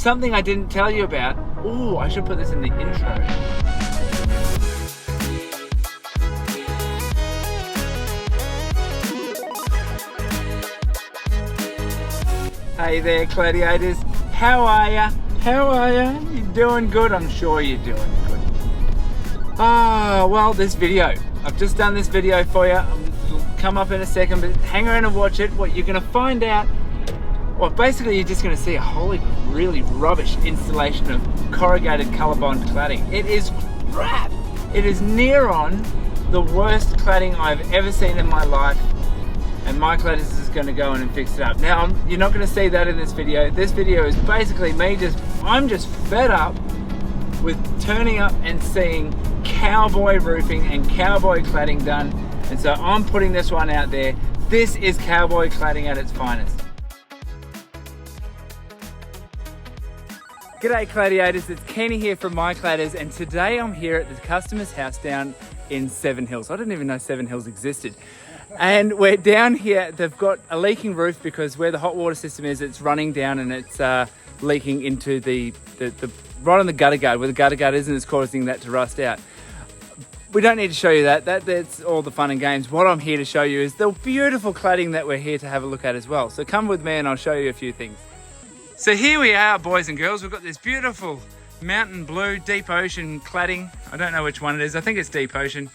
something I didn't tell you about. Oh, I should put this in the intro. Hey there, Gladiators. How are ya? How are ya? You doing good? I'm sure you're doing good. Ah, well, this video. I've just done this video for you. It'll come up in a second, but hang around and watch it. What you're going to find out, well, basically you're just going to see a wholly really rubbish installation of corrugated Colorbond cladding. It is crap. It is near on the worst cladding I've ever seen in my life. And MyCladders is going to go in and fix it up. Now, you're not going to see that in this video. This video is basically me I'm just fed up with turning up and seeing cowboy roofing and cowboy cladding done. And so I'm putting this one out there. This is cowboy cladding at its finest. G'day Gladiators, it's Kenny here from MyCladders, and today I'm here at the customer's house down in Seven Hills. I didn't even know Seven Hills existed. And we're down here, they've got a leaking roof because where the hot water system is, it's running down and it's leaking into the right on the gutter guard, where the gutter guard is, and it's causing that to rust out. We don't need to show you that's all the fun and games. What I'm here to show you is the beautiful cladding that we're here to have a look at as well. So come with me and I'll show you a few things. So here we are, boys and girls. We've got this beautiful mountain blue, deep ocean cladding. I don't know which one it is. I think it's deep ocean.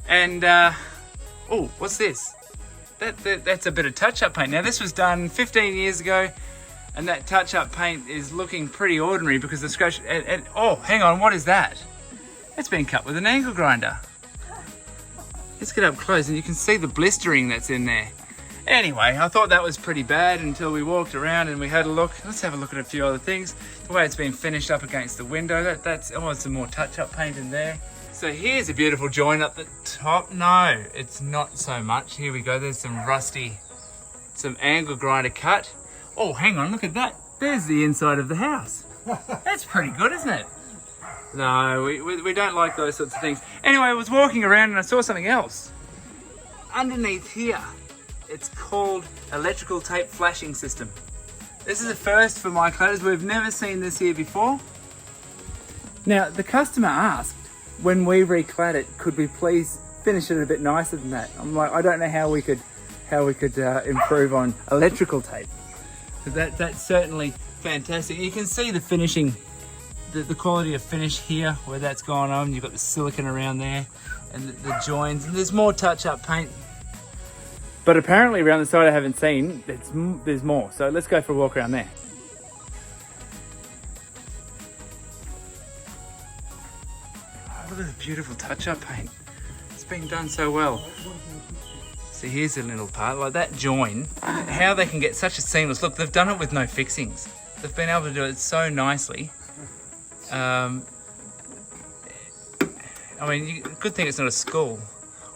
And, oh, what's this? That's a bit of touch-up paint. Now, this was done 15 years ago, and that touch-up paint is looking pretty ordinary because the scratch... oh, hang on, what is that? It's been cut with an angle grinder. Let's get up close, and you can see the blistering that's in there. Anyway, I thought that was pretty bad until we walked around and we had a look. Let's have a look at a few other things. The way it's been finished up against the window, that's some more touch-up paint in there. So here's a beautiful joint up the top. No, it's not so much. Here we go. There's some angle grinder cut. Oh, hang on, look at that. There's the inside of the house. That's pretty good, isn't it? No, we don't like those sorts of things. Anyway, I was walking around and I saw something else. Underneath here, it's called electrical tape flashing system. This is a first for MyCladders. We've never seen this here before. Now, the customer asked, when we reclad it, could we please finish it a bit nicer than that? I'm like, I don't know how we could improve on electrical tape. But that's certainly fantastic. You can see the finishing, the quality of finish here, where that's gone on. You've got the silicone around there and the joins. And there's more touch-up paint. But apparently around the side I haven't seen, there's more. So let's go for a walk around there. Look at the beautiful touch-up paint. It's been done so well. So here's a little part, like that join, how they can get such a seamless look. They've done it with no fixings. They've been able to do it so nicely. I mean, good thing it's not a school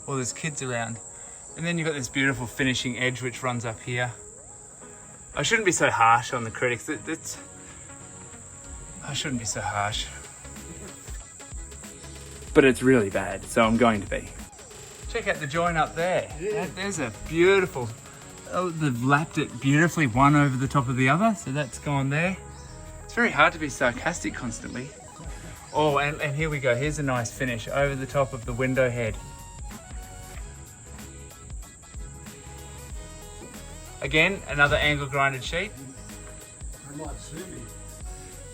or there's kids around. And then you've got this beautiful finishing edge which runs up here. I shouldn't be so harsh on the critics. I shouldn't be so harsh. But it's really bad, so I'm going to be. Check out the joint up there. Yeah. There's a beautiful, they've lapped it beautifully, one over the top of the other, so that's gone there. It's very hard to be sarcastic constantly. Oh, and here we go. Here's a nice finish over the top of the window head. Again, another angle grinded sheet. They might see me.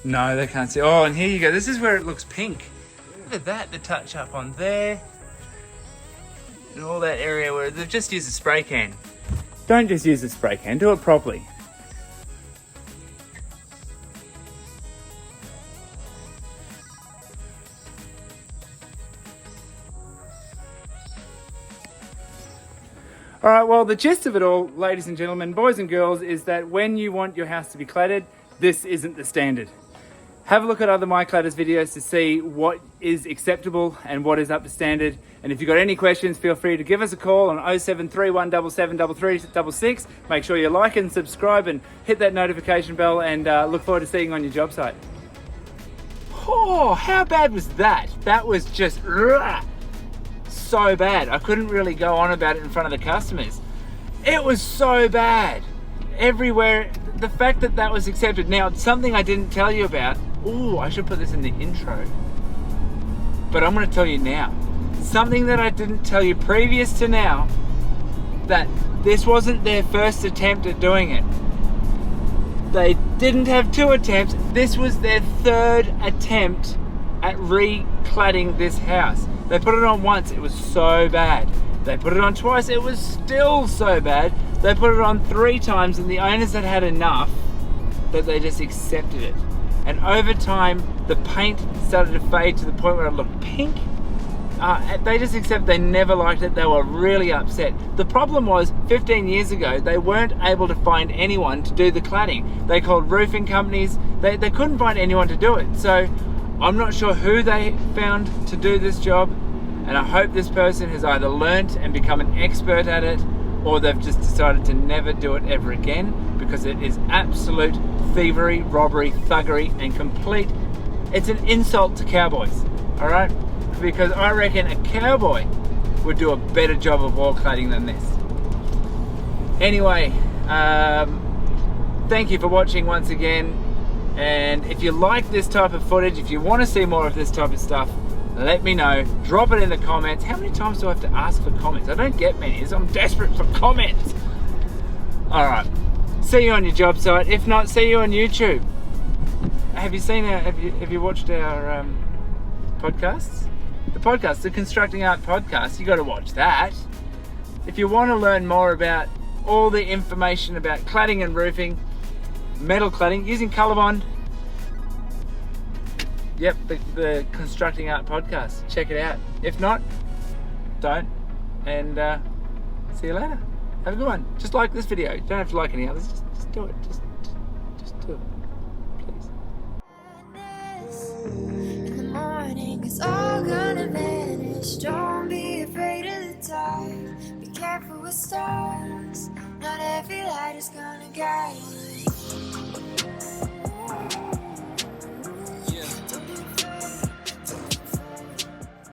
No, they can't see. Oh, and here you go. This is where it looks pink. Look at that, the touch up on there. And all that area where they've just used a spray can. Don't just use a spray can, do it properly. All right, well, the gist of it all, ladies and gentlemen, boys and girls, is that when you want your house to be cladded, this isn't the standard. Have a look at other MyCladders videos to see what is acceptable and what is up to standard. And if you've got any questions, feel free to give us a call on 0731 773366. Make sure you like and subscribe and hit that notification bell, and look forward to seeing you on your job site. Oh, how bad was that? That was just so bad. I couldn't really go on about it in front of the customers. It was so bad. Everywhere, the fact that that was accepted. Now, something I didn't tell you about. Ooh, I should put this in the intro. But I'm going to tell you now. Something that I didn't tell you previous to now, that this wasn't their first attempt at doing it. They didn't have 2 attempts. This was their 3rd attempt at recladding this house. They put it on once, it was so bad. They put it on twice, it was still so bad. They put it on 3 times, and the owners had had enough that they just accepted it. And over time, the paint started to fade to the point where it looked pink. They just accepted. They never liked it. They were really upset. The problem was 15 years ago, they weren't able to find anyone to do the cladding. They called roofing companies. They couldn't find anyone to do it. So I'm not sure who they found to do this job. And I hope this person has either learnt and become an expert at it, or they've just decided to never do it ever again, because it is absolute thievery, robbery, thuggery, and complete. It's an insult to cowboys, all right? Because I reckon a cowboy would do a better job of wall cladding than this. Anyway, thank you for watching once again. And if you like this type of footage, if you want to see more of this type of stuff, let me know. Drop it in the comments. How many times do I have to ask for comments? I don't get many. I'm desperate for comments. All right. See you on your job site. If not, see you on YouTube. Have you watched our podcasts? The podcast, the Constructing Art podcast. You got to watch that. If you want to learn more about all the information about cladding and roofing, metal cladding using Colorbond. Yep, the Constructing Art podcast. Check it out. If not, don't. And see you later. Have a good one. Just like this video. You don't have to like any others. Just do it. Just do it. Please. In the morning, it's all gonna vanish. Don't be afraid of the dark. Be careful with stars. Not every light is gonna guide you.